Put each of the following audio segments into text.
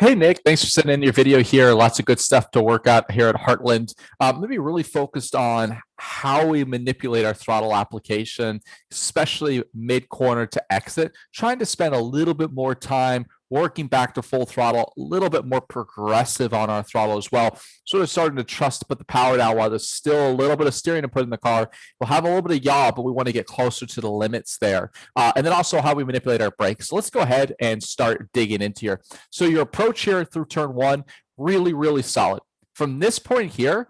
Hey Nick, thanks for sending in your video here. Lots of good stuff to work out here at Heartland. Maybe really focused on how we manipulate our throttle application, especially mid-corner to exit, trying to spend a little bit more time working back to full throttle, a little bit more progressive on our throttle as well. Sort of starting to trust to put the power down while there's still a little bit of steering to put in the car. We'll have a little bit of yaw, but we want to get closer to the limits there. And then also how we manipulate our brakes. So let's go ahead and start digging into here. So your approach here through turn one, really, really solid. From this point here,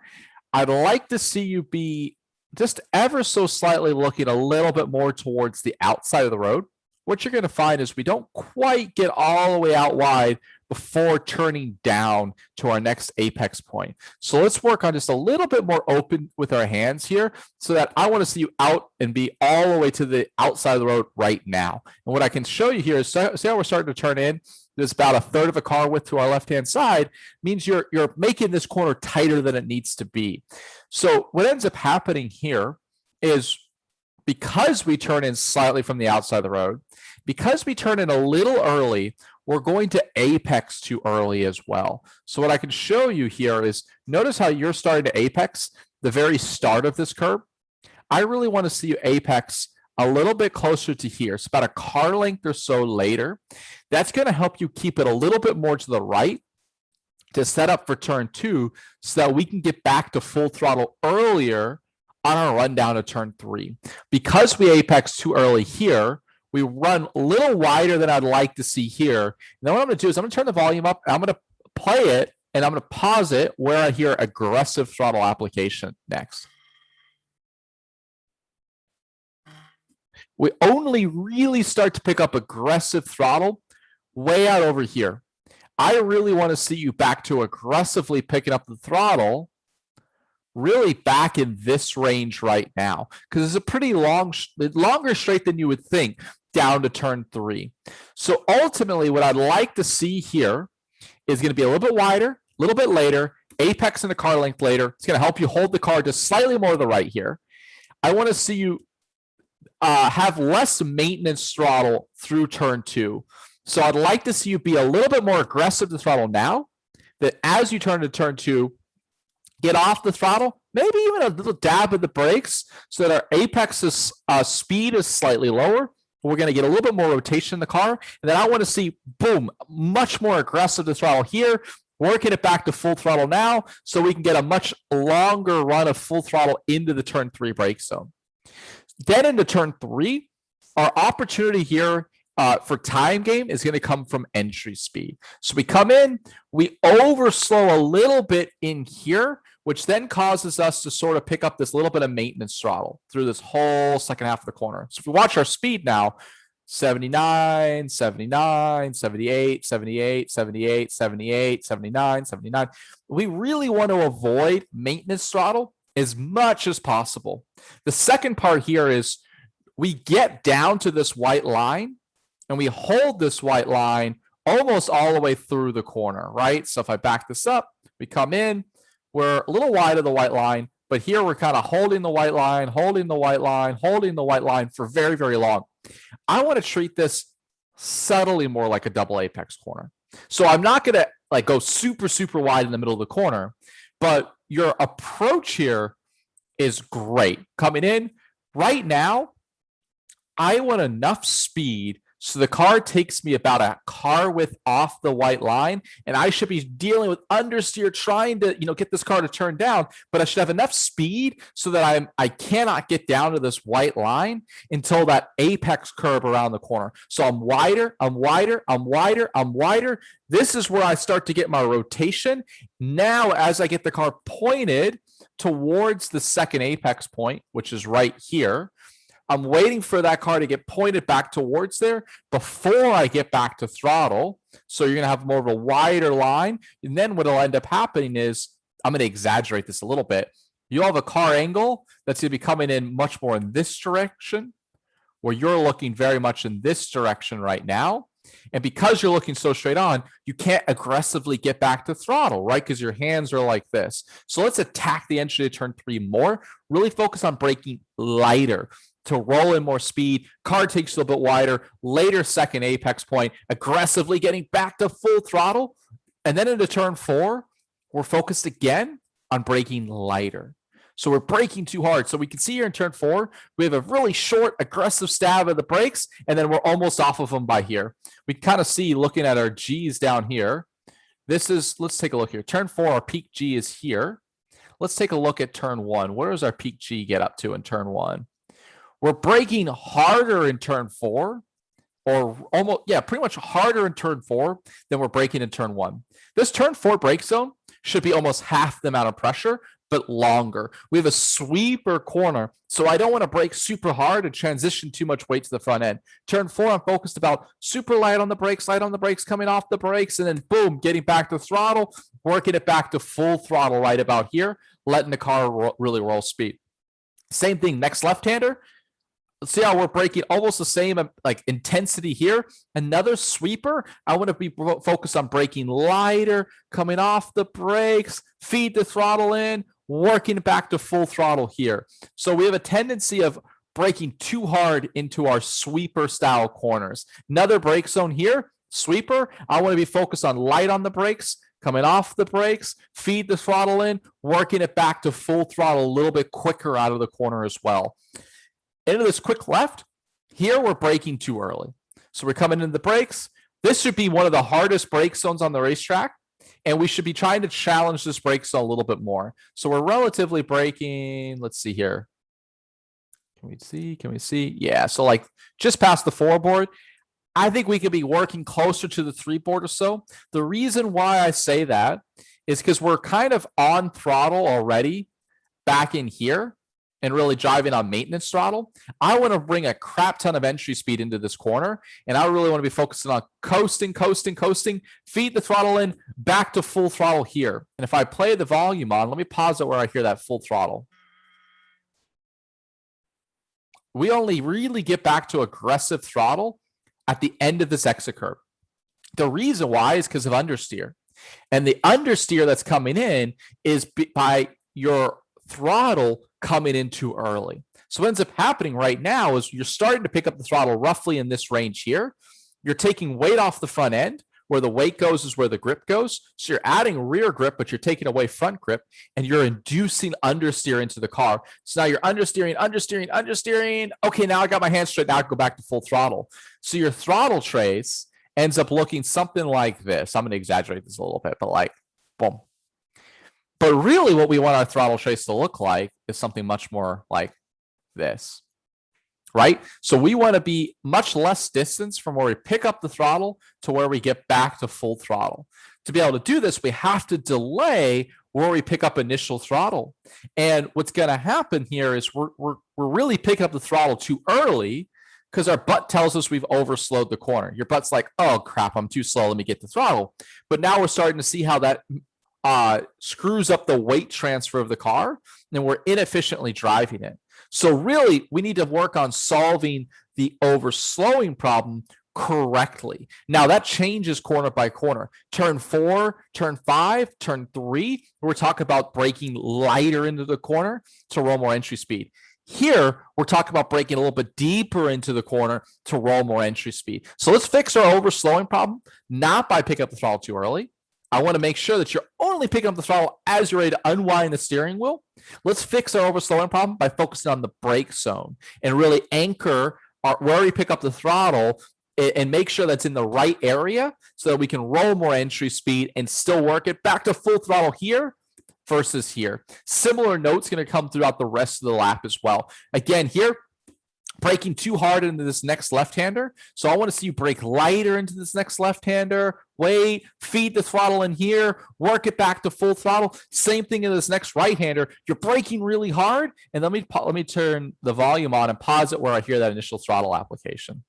I'd like to see you be just ever so slightly looking a little bit more towards the outside of the road. What you're going to find is we don't quite get all the way out wide before turning down to our next apex point. So let's work on just a little bit more open with our hands here so that I want to see you out and be all the way to the outside of the road right now. And what I can show you here is, see how we're starting to turn in? There's about a third of a car width to our left-hand side, means you're making this corner tighter than it needs to be. So what ends up happening here is because we turn in slightly from the outside of the road, because we turn in a little early, we're going to apex too early as well. So what I can show you here is, notice how you're starting to apex the very start of this curve. I really want to see you apex a little bit closer to here. It's about a car length or so later. That's going to help you keep it a little bit more to the right to set up for turn two so that we can get back to full throttle earlier on our run down to turn three. Because we apex too early here, we run a little wider than I'd like to see here. And then what I'm going to do is I'm going to turn the volume up, and I'm going to play it, and I'm going to pause it where I hear aggressive throttle application next. We only really start to pick up aggressive throttle way out over here. I really want to see you back to aggressively picking up the throttle really back in this range right now, because it's a pretty longer straight than you would think down to turn three. So ultimately what I'd like to see here is going to be a little bit wider, a little bit later, apex in the car length later. It's going to help you hold the car just slightly more to the right here. I want to see you have less maintenance throttle through turn two. So I'd like to see you be a little bit more aggressive to throttle now, that as you turn to turn two, get off the throttle, maybe even a little dab of the brakes so that our apex's speed is slightly lower. We're going to get a little bit more rotation in the car. And then I want to see, boom, much more aggressive to throttle here, working it back to full throttle now so we can get a much longer run of full throttle into the turn three brake zone. Then into turn three, our opportunity here for time game is going to come from entry speed. So we come in, we overslow a little bit in here, which then causes us to sort of pick up this little bit of maintenance throttle through this whole second half of the corner. So if we watch our speed now, 79, 79, 78, 78, 78, 78, 79, 79. We really want to avoid maintenance throttle as much as possible. The second part here is we get down to this white line and we hold this white line almost all the way through the corner, right? So if I back this up, we come in, we're a little wide of the white line, but here we're kind of holding the white line, holding the white line, holding the white line for very, very long. I want to treat this subtly more like a double apex corner. So I'm not going to like go super, super wide in the middle of the corner, but your approach here is great. Coming in right now, I want enough speed so the car takes me about a car width off the white line, and I should be dealing with understeer, trying to get this car to turn down, but I should have enough speed so that I cannot get down to this white line until that apex curve around the corner. So I'm wider, I'm wider, I'm wider, I'm wider. This is where I start to get my rotation. Now, as I get the car pointed towards the second apex point, which is right here, I'm waiting for that car to get pointed back towards there before I get back to throttle. So you're going to have more of a wider line. And then what will end up happening is, I'm going to exaggerate this a little bit. You'll have a car angle that's going to be coming in much more in this direction, where you're looking very much in this direction right now. And because you're looking so straight on, you can't aggressively get back to throttle, right? Because your hands are like this. So let's attack the entry to turn three more. Really focus on braking lighter to roll in more speed. Car takes a little bit wider. Later second apex point, aggressively getting back to full throttle. And then into turn 4, we're focused again on braking lighter. So we're braking too hard. So we can see here in turn 4, we have a really short, aggressive stab of the brakes, and then we're almost off of them by here. We kind of see, looking at our G's down here, this is, let's take a look here. Turn 4, our peak G is here. Let's take a look at turn 1. Where does our peak G get up to in turn 1? We're braking harder in turn 4, or almost, yeah, pretty much harder in turn 4 than we're braking in turn 1. This turn 4 brake zone should be almost half the amount of pressure, but longer. We have a sweeper corner, so I don't want to brake super hard and transition too much weight to the front end. Turn 4, I'm focused about super light on the brakes, coming off the brakes, and then boom, getting back to throttle, working it back to full throttle right about here, letting the car really roll speed. Same thing, next left-hander. Let's see how we're braking almost the same like intensity here. Another sweeper. I want to be focused on braking lighter, coming off the brakes, feed the throttle in, working back to full throttle here. So we have a tendency of braking too hard into our sweeper style corners. Another brake zone here, sweeper. I want to be focused on light on the brakes, coming off the brakes, feed the throttle in, working it back to full throttle a little bit quicker out of the corner as well. Into this quick left, here we're braking too early. So we're coming into the brakes. This should be one of the hardest brake zones on the racetrack, and we should be trying to challenge this brake zone a little bit more. So we're relatively braking, let's see here. Can we see? Yeah, so like just past the 4 board. I think we could be working closer to the 3 board or so. The reason why I say that is because we're kind of on throttle already back in here and really driving on maintenance throttle. I want to bring a crap ton of entry speed into this corner, and I really want to be focusing on coasting, feed the throttle in, back to full throttle here. And if I play the volume on, let me pause it where I hear that full throttle. We only really get back to aggressive throttle at the end of this exit curve. The reason why is because of understeer. And the understeer that's coming in is by your throttle coming in too early. So what ends up happening right now is you're starting to pick up the throttle roughly in this range here. You're taking weight off the front end. Where the weight goes is where the grip goes. So you're adding rear grip, but you're taking away front grip, and you're inducing understeer into the car. So now you're understeering. Okay, now I got my hands straight. Now I go back to full throttle. So your throttle trace ends up looking something like this. I'm going to exaggerate this a little bit, but like, boom. But really what we want our throttle trace to look like is something much more like this, right? So we want to be much less distance from where we pick up the throttle to where we get back to full throttle. To be able to do this, we have to delay where we pick up initial throttle. And what's going to happen here is we're really picking up the throttle too early because our butt tells us we've overslowed the corner. Your butt's like, oh crap, I'm too slow, let me get the throttle. But now we're starting to see how that screws up the weight transfer of the car, and we're inefficiently driving it. So really, we need to work on solving the overslowing problem correctly. Now, that changes corner by corner. Turn 4, turn 5, turn 3, we're talking about braking lighter into the corner to roll more entry speed. Here, we're talking about braking a little bit deeper into the corner to roll more entry speed. So let's fix our overslowing problem, not by picking up the throttle too early. I want to make sure that you're only picking up the throttle as you're ready to unwind the steering wheel. Let's fix our overslowing problem by focusing on the brake zone and really anchor where we pick up the throttle and make sure that's in the right area so that we can roll more entry speed and still work it back to full throttle here versus here. Similar notes going to come throughout the rest of the lap as well. Again, here, braking too hard into this next left-hander. So I want to see you brake lighter into this next left-hander. Wait, feed the throttle in here, work it back to full throttle. Same thing in this next right-hander. You're braking really hard. And let me turn the volume on and pause it where I hear that initial throttle application.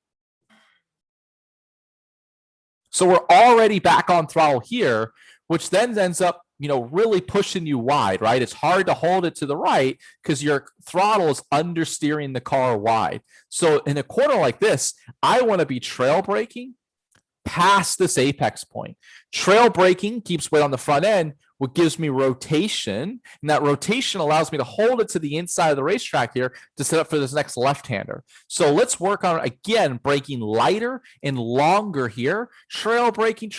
So we're already back on throttle here, which then ends up really pushing you wide, right? It's hard to hold it to the right because your throttle is understeering the car wide. So in a corner like this, I want to be trail braking past this apex point. Trail braking keeps weight on the front end. what gives me rotation, and that rotation allows me to hold it to the inside of the racetrack here to set up for this next left-hander. So let's work on, again, braking lighter and longer here. Trail braking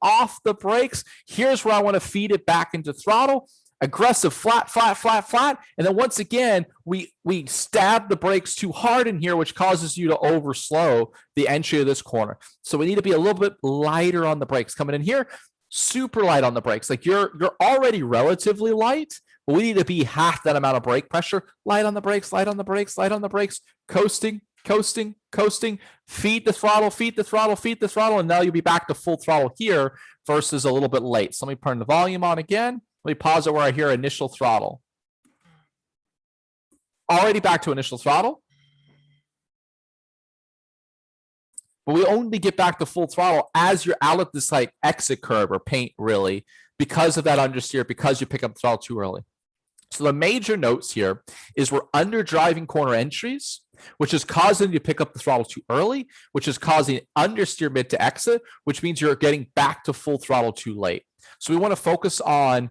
off the brakes. Here's where I want to feed it back into throttle. Aggressive, flat, flat, flat, flat. And then once again, we stab the brakes too hard in here, which causes you to overslow the entry of this corner. So we need to be a little bit lighter on the brakes. Coming in here, super light on the brakes. Like you're already relatively light, but we need to be half that amount of brake pressure. Light on the brakes, light on the brakes, light on the brakes. Coasting, coasting, coasting. Feed the throttle, feed the throttle, feed the throttle. And now you'll be back to full throttle here versus a little bit late. So let me turn the volume on again. Let me pause it where I hear initial throttle. Already back to initial throttle. But we only get back to full throttle as you're out of this like exit curve or paint, really, because of that understeer, because you pick up the throttle too early. So the major notes here is we're under driving corner entries, which is causing you to pick up the throttle too early, which is causing understeer mid to exit, which means you're getting back to full throttle too late. So we want to focus on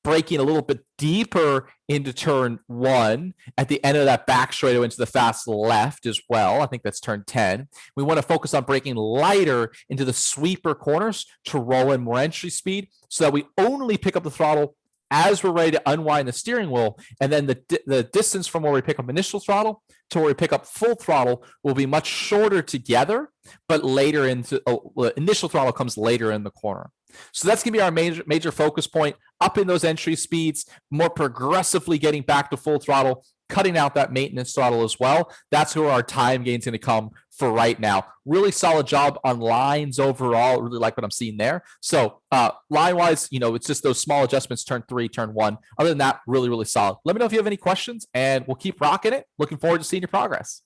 braking a little bit deeper into turn 1 at the end of that back straightaway into the fast left as well. I think that's turn 10. We want to focus on braking lighter into the sweeper corners to roll in more entry speed so that we only pick up the throttle as we're ready to unwind the steering wheel. And then the distance from where we pick up initial throttle to where we pick up full throttle will be much shorter together, but later into initial throttle comes later in the corner. So that's going to be our major focus point, up in those entry speeds, more progressively getting back to full throttle, cutting out that maintenance throttle as well. That's where our time gain's going to come for right now. Really solid job on lines overall. Really like what I'm seeing there. So line-wise, it's just those small adjustments, turn 3, turn 1. Other than that, really, really solid. Let me know if you have any questions, and we'll keep rocking it. Looking forward to seeing your progress.